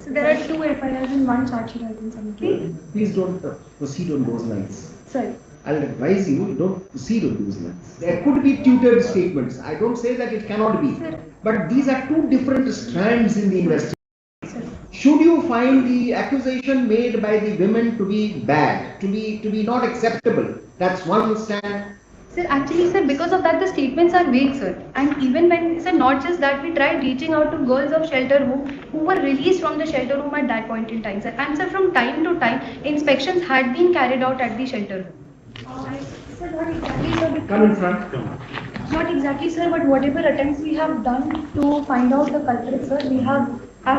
So there are two FIRs and one charge sheet has been submitted. Please don't proceed on those lines. Sorry. I'll advise you, don't proceed on those lines. There could be tutored statements. I don't say that it cannot be. Sir. But these are two different strands in the investigation. Sir. Should you find the accusation made by the women to be bad, to be not acceptable, that's one stand. Sir, actually, sir, because of that, the statements are vague, sir. And even when, sir, not just that, we tried reaching out to girls of shelter home who were released from the shelter home at that point in time, sir. And, sir, from time to time, inspections had been carried out at the shelter home. Sir, not exactly, sir. Come in front. Not exactly, sir, but whatever attempts we have done to find out the culprit, sir, we have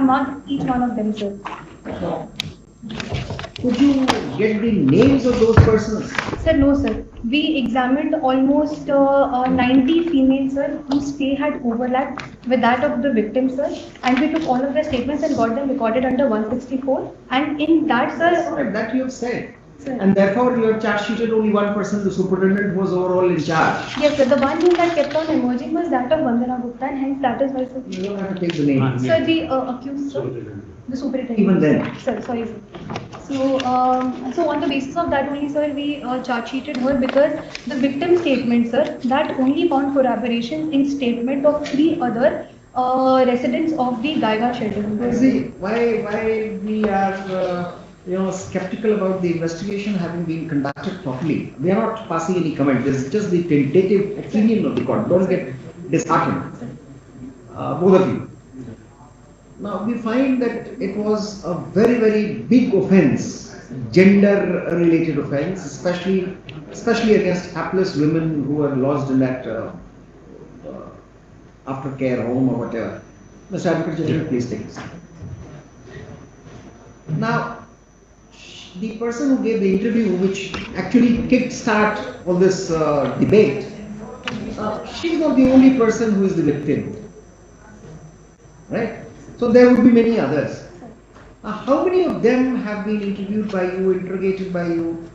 marked each one of them, sir. Could you get the names of those persons? Sir, no, sir. We examined almost 90 females, sir, whose stay had overlapped with that of the victim, sir. And we took all of their statements and got them recorded under 164. And in that, sir. That you have said. Sir. And therefore you have charge sheeted only one person, the superintendent was overall in charge. Yes, sir. The one name that kept on emerging was that of Vandana Gupta, and hence that is why, sir. You don't have to take the name. Sir, the accused, sir. The superintendent. Even then. Sir, sorry, sir. So on the basis of that only, sir, we charge sheeted her because the victim statement, sir, that only found corroboration in statement of 3 other residents of the Gaiga shelter. See, why we are skeptical about the investigation having been conducted properly. We are not passing any comment. This is just the tentative opinion of the court. Don't get disheartened, both of you. Now we find that it was a very big offence, gender-related offence, especially against hapless women who were lodged in that aftercare home or whatever. Mr. Advocate General, please take this. Now, the person who gave the interview, which actually kick-start all this debate, she's not the only person who is the victim, right? So there would be many others. How many of them have been interviewed by you, interrogated by you?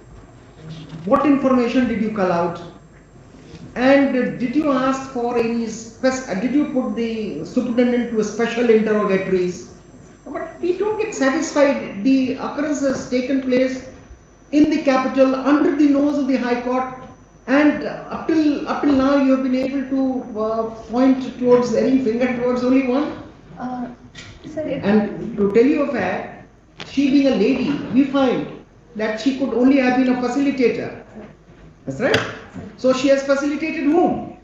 What information did you call out? And did you ask for any did you put the superintendent to a special interrogatories? But we don't get satisfied. The occurrence has taken place in the capital, under the nose of the High Court, and up till now you have been able to point towards any finger towards only one. And to tell you a fact, she being a lady, we find that she could only have been a facilitator. That's right. So she has facilitated whom?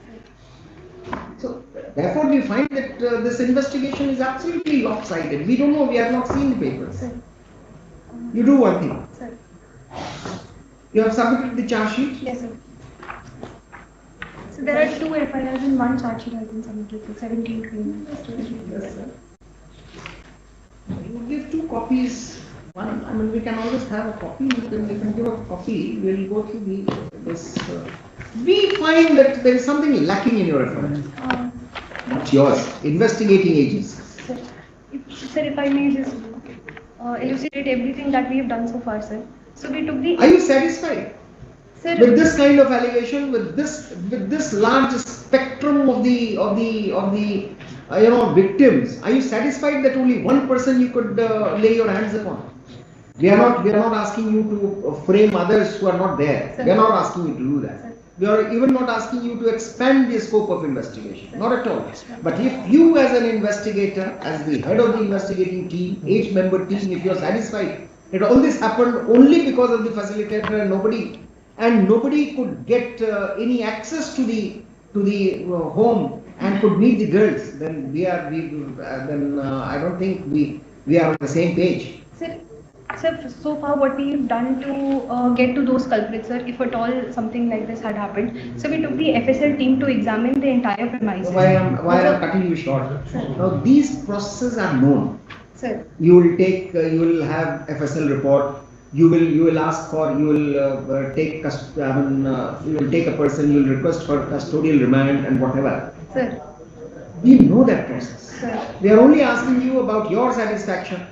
So therefore we find that this investigation is absolutely lopsided. We don't know, we have not seen the papers. You do one thing. Sir. You have submitted the charge sheet? Yes, sir. So there are 2 FIRs and 1 charge sheet has been submitted for 17 claims. Yes, sir. You give 2 copies. One, I mean, we can always have a copy. You can give a copy. We will go through this. We find that there is something lacking in your effort. Not yours. Investigating agencies. Sir, if I may just elucidate everything that we have done so far, sir. So we took the. Are you satisfied? Sir, with this kind of allegation, with this large spectrum of the victims, are you satisfied that only one person you could lay your hands upon? We are not asking you to frame others who are not there. Sir. We are not asking you to do that. Sir. We are even not asking you to expand the scope of investigation. Sir. Not at all. But if you as an investigator, as the head of the investigating team, 8-member team, if you are satisfied that all this happened only because of the facilitator and nobody could get any access to the home and could meet the girls, then I don't think we are on the same page. Sir, so far what we've done to get to those culprits, sir, if at all something like this had happened. So we took the FSL team to examine the entire premises. Why I'm cutting you short? Sir. Now these processes are known. Sir. You will have FSL report. You will ask for, you will take a person, you will request for custodial remand and whatever. Sir. We know that process. Sir. We are only asking you about your satisfaction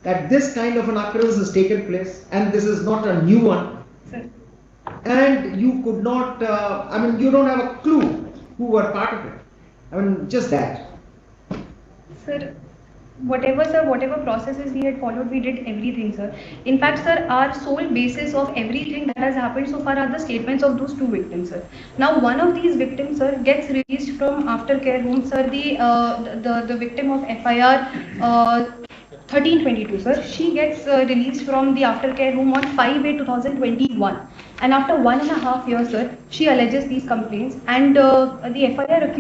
that this kind of an occurrence has taken place and this is not a new one. Sir. And you could not, you don't have a clue who were part of it. Just that. Sir, Whatever, sir, whatever processes we had followed, we did everything, sir. In fact, sir, our sole basis of everything that has happened so far are the statements of those two victims, sir. Now, one of these victims, sir, gets released from aftercare home, sir. The victim of FIR 1322, sir. She gets released from the aftercare home on 5 May 2021. And after 1.5 years, sir, she alleges these complaints. And the FIR of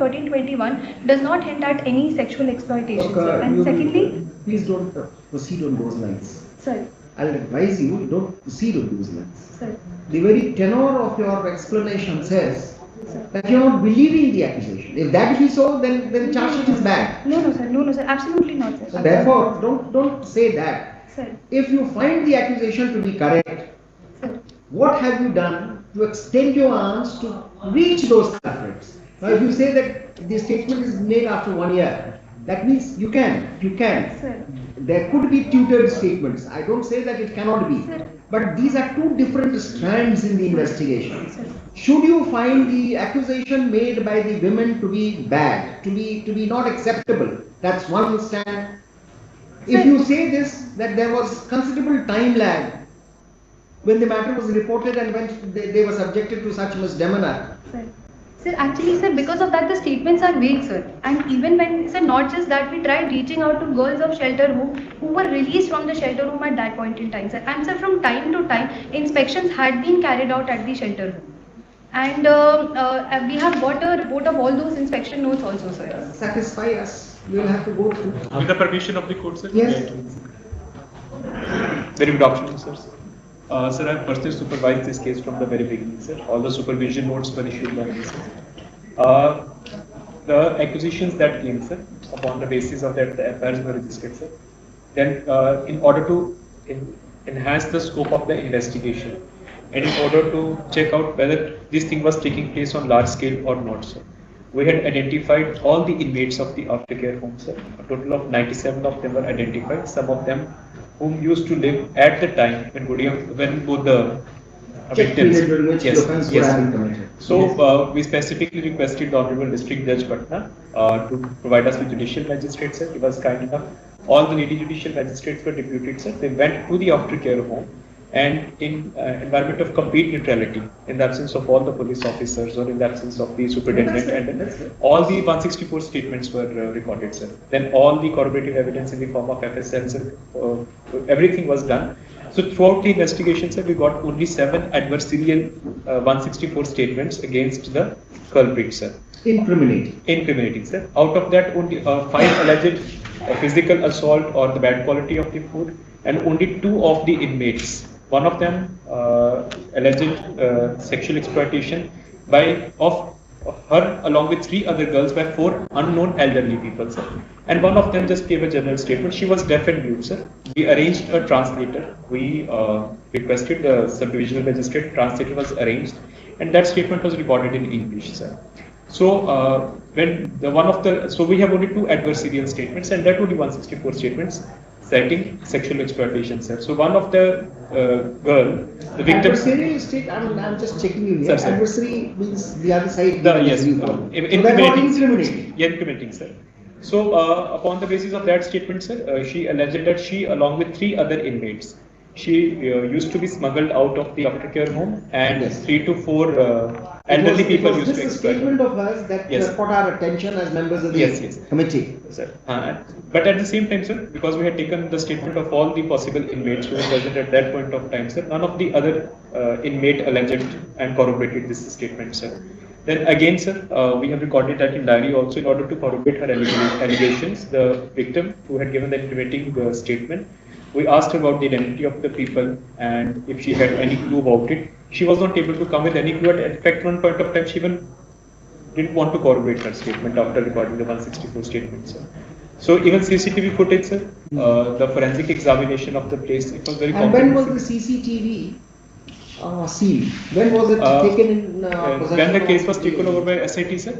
1321 does not hint at any sexual exploitation, Look, sir. And secondly, please don't proceed on those lines. sir, I'll advise you, don't proceed on those lines. sir, The very tenor of your explanation says sir. that you're not believing the accusation. If that be so, then the charge sheet is bad. No, no, sir. No, no, sir. Absolutely not, sir. So therefore, don't say that. Sir, If you find the accusation to be correct, sir. what have you done to extend your arms to reach those culprits? Now, if you say that the statement is made after 1 year, that means you can. Sir. There could be tutored statements. I don't say that it cannot be. Sir. But these are two different strands in the investigation. Sir. Should you find the accusation made by the women to be bad, to be not acceptable, that's one stand. If you say this, that there was considerable time lag when the matter was reported and when they were subjected to such misdemeanor. Sir. Sir, actually, sir, because of that, the statements are vague, sir. And even when, sir, not just that, we tried reaching out to girls of shelter who were released from the shelter room at that point in time, sir. And, sir, from time to time, inspections had been carried out at the shelter room. And we have got a report of all those inspection notes also, sir. Satisfy us. We will have to go through. With the permission of the court, sir? Yes. Very good afternoon, sir. Sir, I have personally supervised this case from the very beginning, sir. All the supervision notes were issued by me, sir. The accusations that came, sir, upon the basis of that, the FIRs were registered, sir. Then, in order to enhance the scope of the investigation, and in order to check out whether this thing was taking place on large scale or not, sir, we had identified all the inmates of the aftercare home, sir. A total of 97 of them were identified. Some of them whom used to live at the time when both the victims. Yes. So we specifically requested the Honorable District Judge Patna to provide us with judicial magistrates, sir. He was kind enough. All the needy judicial magistrates were deputed, sir. They went to the aftercare home, and in environment of complete neutrality, in the absence of all the police officers or in the absence of the superintendent, and all the 164 statements were recorded, sir. Then all the corroborative evidence in the form of FSL, sir, everything was done. So throughout the investigation, sir, we got only 7 adversarial 164 statements against the culprit, sir. Incriminating, sir. Out of that, only 5 alleged physical assault or the bad quality of the food, and only 2 of the inmates. One of them alleged sexual exploitation of her along with 3 other girls by 4 unknown elderly people, sir. And one of them just gave a general statement. She was deaf and mute, sir. We arranged a translator. We requested the subdivisional magistrate. Translator was arranged, and that statement was recorded in English, sir. So so we have only 2 adversarial statements, and that only 164 statements citing sexual exploitation, sir. So one of the girl, the victim. Adversary state. I'm just checking you here. Sir. Adversary means the other side. Yes. Incriminating, sir. So upon the basis of that statement, sir, she alleged that she, along with 3 other inmates, she used to be smuggled out of the aftercare home, and yes. 3 to 4 elderly people used to exploit. This statement of hers that caught our attention as members of the committee. Sir. But at the same time, sir, because we had taken the statement of all the possible inmates who were present at that point of time, sir, none of the other inmate alleged and corroborated this statement, sir. Then again, sir, we have recorded that in diary also in order to corroborate her allegations. The victim who had given the incriminating statement, we asked her about the identity of the people and if she had any clue about it. She was not able to come with any clue. In fact, one point of time, she even didn't want to corroborate her statement after recording the 164 statements. So even CCTV footage, sir, the forensic examination of the place, it was very comprehensive. And when was the CCTV seen? When was it taken in possession? When the case was taken over by SIT, sir.